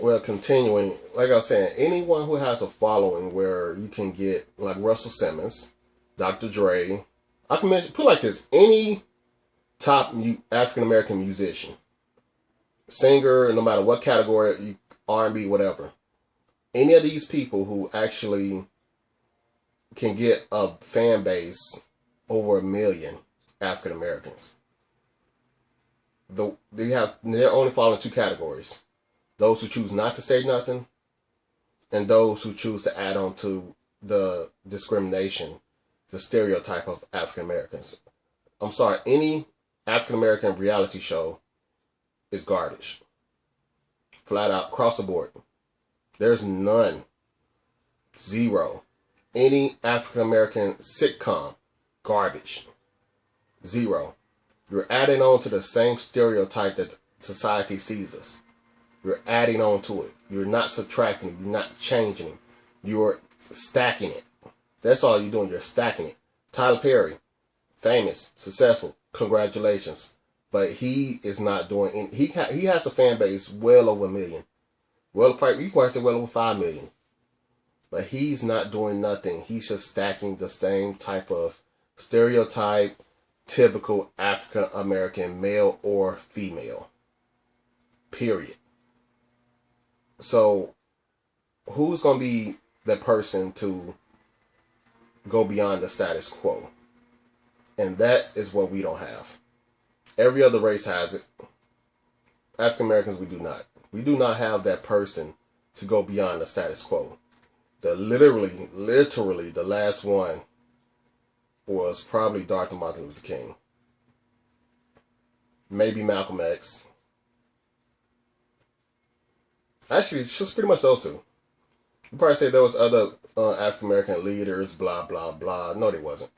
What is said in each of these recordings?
Well, continuing, like I was saying, anyone who has a following where you can get like Russell Simmons, Dr. Dre, I can mention, put it like this: any top African American musician, singer, no matter what category, R&B, whatever. Any of these people who actually can get a fan base over 1 million African Americans. They're only fall in two categories: those who choose not to say nothing, and those who choose to add on to the discrimination, the stereotype of African Americans. I'm sorry, any African American reality show is garbage. Flat out, across the board. There's none. Zero. Any African American sitcom, garbage. Zero. You're adding on to the same stereotype that society sees us. You're adding on to it. You're not subtracting it. You're not changing it. You're stacking it. That's all you're doing. You're stacking it. Tyler Perry, famous, successful, congratulations. But he is not doing any. He has a fan base well over 1 million. Well, you can say well over 5 million. But he's not doing nothing. He's just stacking the same type of stereotype, typical African American male or female. Period. So, who's going to be the person to go beyond the status quo? And that is what we don't have. Every other race has it. African Americans, we do not. We do not have that person to go beyond the status quo. Literally, the last one was probably Dr. Martin Luther King. Maybe Malcolm X. Actually, just pretty much those two. You probably say there was other African American leaders, blah blah blah. No, there wasn't.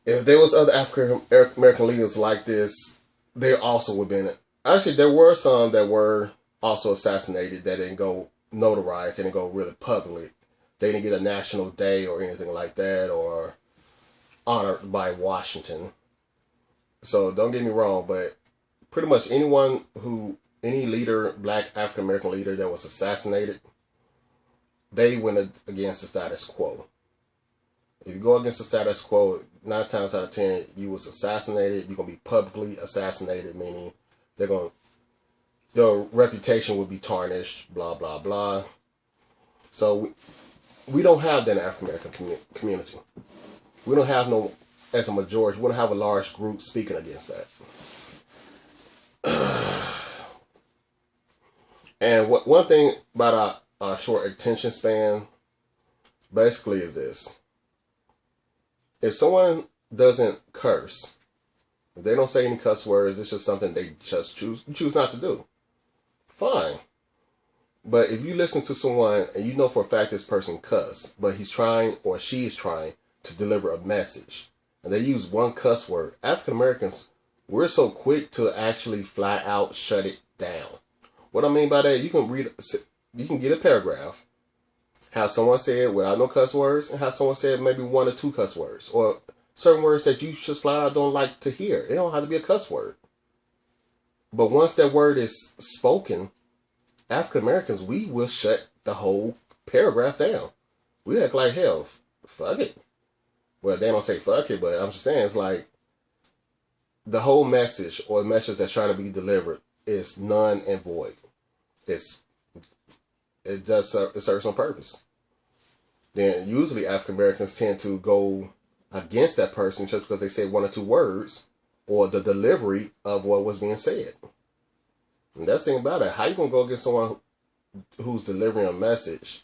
If there was other African American leaders like this, they also would have been. Actually, there were some that were also assassinated that didn't go notarized, they didn't go really public. They didn't get a national day or anything like that, or honored by Washington. So don't get me wrong, but pretty much any leader, black African American leader that was assassinated, they went against the status quo. If you go against the status quo, 9 times out of 10, you was assassinated. You're gonna be publicly assassinated, meaning their reputation will be tarnished. Blah blah blah. So we don't have that in the African American community. We don't have no, as a majority, we don't have a large group speaking against that. And one thing about our short attention span basically is this: if someone doesn't curse, if they don't say any cuss words, it's just something they just choose not to do, fine. But if you listen to someone and you know for a fact this person cuss, but he's trying or she is trying to deliver a message, and they use one cuss word, African Americans, we're so quick to actually flat out shut it down. What I mean by that, you can get a paragraph, have someone say it without no cuss words, and have someone say it maybe 1 or 2 cuss words, or certain words that you just flat out don't like to hear. It don't have to be a cuss word. But once that word is spoken, African Americans, we will shut the whole paragraph down. We act like hell. Fuck it. Well, they don't say fuck it, but I'm just saying it's like the whole message or the message that's trying to be delivered is null and void. It serves no purpose. Then usually African Americans tend to go against that person just because they say 1 or 2 words or the delivery of what was being said. And that's the thing about it. How you gonna go against someone who's delivering a message,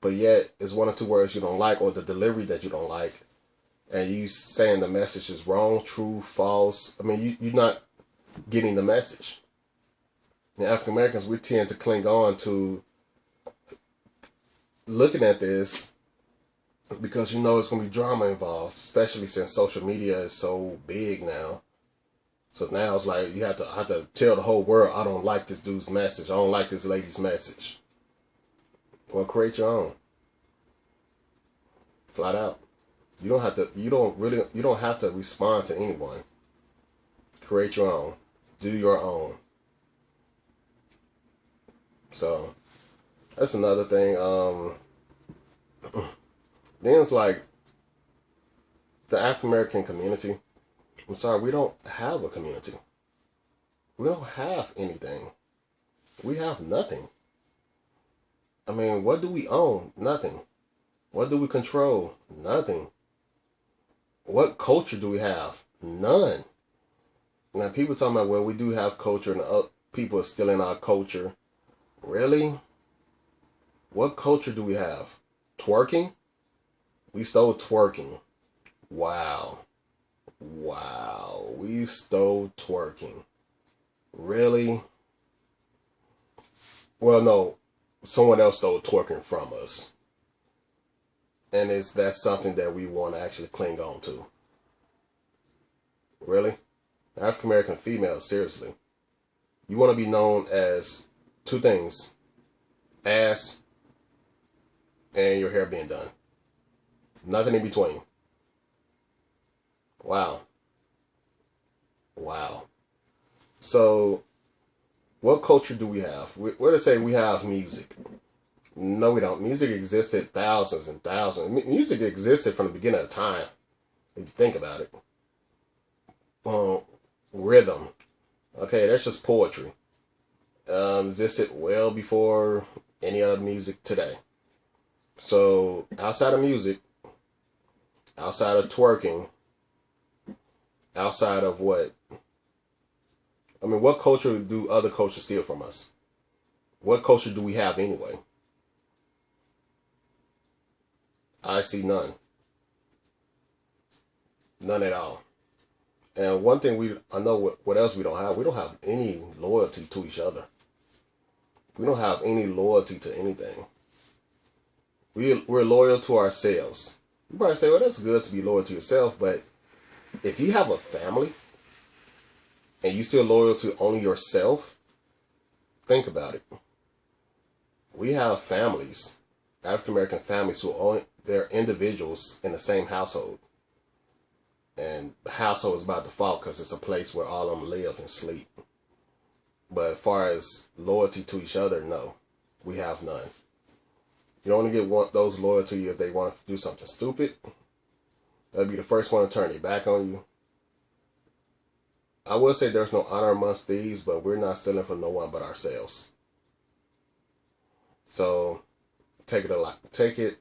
but yet it's 1 or 2 words you don't like or the delivery that you don't like, and you saying the message is wrong, true, false? I mean, you're not getting the message. And African Americans, we tend to cling on to looking at this because it's going to be drama involved, especially since social media is so big now. So now it's like you have to tell the whole world, I don't like this dude's message. I don't like this lady's message. Well, create your own. Flat out. You don't have to respond to anyone. Create your own. Do your own. So that's another thing. Then it's like the African American community. I'm sorry, we don't have a community. We don't have anything. We have nothing. I mean, what do we own? Nothing. What do we control? Nothing. What culture do we have? None. Now, people talking about, well, we do have culture and people are stealing our culture. Really? What culture do we have? Twerking? We stole twerking. Wow. Wow. We stole twerking. Really? Well, no. Someone else stole twerking from us. And that's something that we want to actually cling on to. Really? African American females, seriously. You want to be known as two things: ass and your hair being done. Nothing in between. Wow. Wow. So, what culture do we have? We're to say we have music. No, we don't. Music existed thousands and thousands. Music existed from the beginning of time, if you think about it. Rhythm. Okay, that's just poetry. Existed well before any other music today. So, outside of music, outside of twerking, outside of what? I mean, what culture do other cultures steal from us? What culture do we have anyway? I see none. None at all. And one thing I know what else we don't have. We don't have any loyalty to each other. We don't have any loyalty to anything. We're loyal to ourselves. You probably say, well, that's good to be loyal to yourself, but if you have a family and you still loyal to only yourself, think about it. We have families, African American families, they're individuals in the same household. And the household is by default because it's a place where all of them live and sleep. But as far as loyalty to each other, no, we have none. You only get those loyalty if they want to do something stupid. They'll be the first one to turn their back on you. I will say there's no honor amongst thieves, but we're not stealing from no one but ourselves. So take it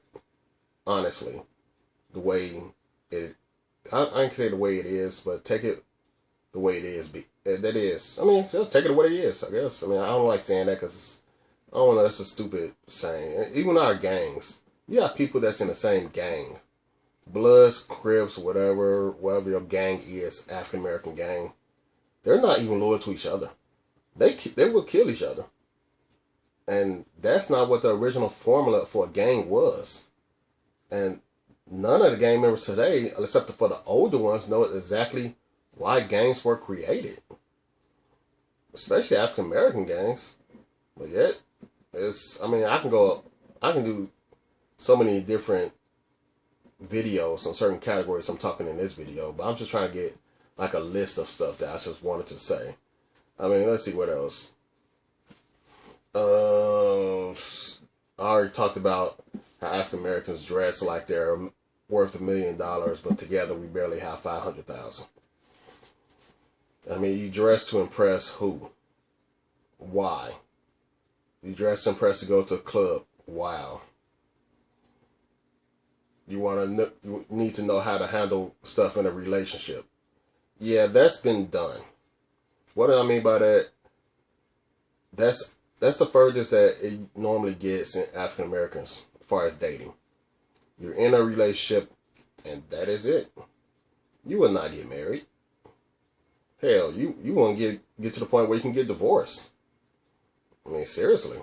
honestly, the way it. I can say the way it is, but take it the way it is. That is, I mean, just take it the way it is, I guess. I mean, I don't like saying that because I don't know, that's a stupid saying. Even our gangs, you got people that's in the same gang. Bloods, Crips, whatever your gang is, African American gang, they're not even loyal to each other. They will kill each other. And that's not what the original formula for a gang was. And none of the gang members today, except for the older ones, know exactly why gangs were created. Especially African American gangs. But yet, I can do so many different videos on certain categories I'm talking in this video, but I'm just trying to get like a list of stuff that I just wanted to say. I mean, let's see what else. I already talked about how African Americans dress like they're worth $1 million, but together we barely have 500,000. I mean, you dress to impress who? Why? You dress to impress to go to a club. Wow. You need to know how to handle stuff in a relationship. Yeah, that's been done. What do I mean by that? That's the furthest that it normally gets in African Americans as far as dating. You're in a relationship, and that is it. You will not get married. Hell, you want to get to the point where you can get divorced. I mean, seriously.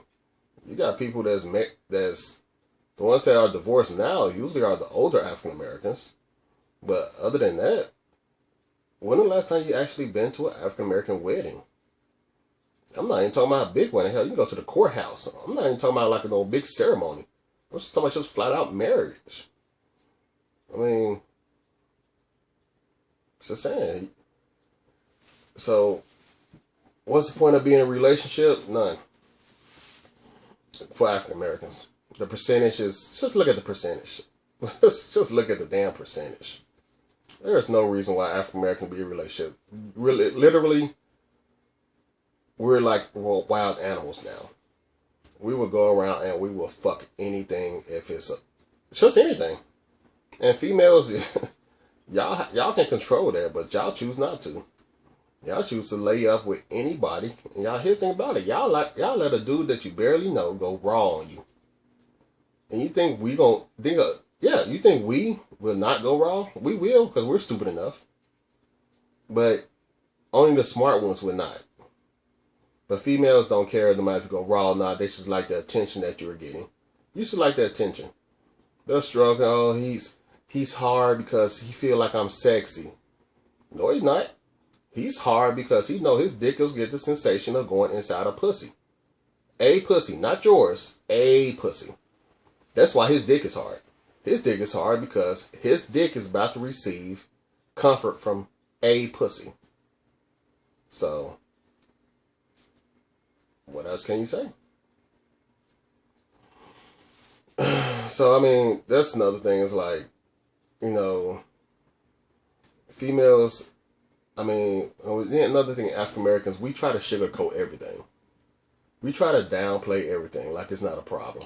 You got people that's the ones that are divorced now usually are the older African Americans. But other than that, when the last time you actually been to an African American wedding? I'm not even talking about a big wedding. Hell, you can go to the courthouse. I'm not even talking about like an old big ceremony. I'm just talking about just flat out marriage. I mean, just saying. So, what's the point of being in a relationship? None. for African Americans. The percentage is, just look at the percentage. Just look at the damn percentage. There's no reason why African Americans be in a relationship. Really, literally, we're like wild animals now. We will go around and we will fuck anything if it's just anything. And females, y'all can control that, but y'all choose not to. Y'all choose to lay up with anybody. And y'all, here's the thing about it. Y'all let a dude that you barely know go raw on you. And you think we gonna think you think we will not go raw? We will, because we're stupid enough. But only the smart ones will not. But females don't care no matter if you go raw or not. They just like the attention that you're getting. You should like the attention. They're struggling. Oh, he's hard because he feel like I'm sexy. No, he's not. He's hard because he know his dick will get the sensation of going inside a pussy. A pussy, not yours. A pussy. That's why his dick is hard. His dick is hard because his dick is about to receive comfort from a pussy. So, what else can you say? So, I mean, that's another thing. Is like, you know, females, I mean, another thing, African Americans, we try to sugarcoat everything. We try to downplay everything like it's not a problem.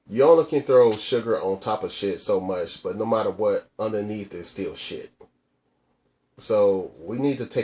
You only can throw sugar on top of shit so much, but no matter what, underneath is still shit. So we need to take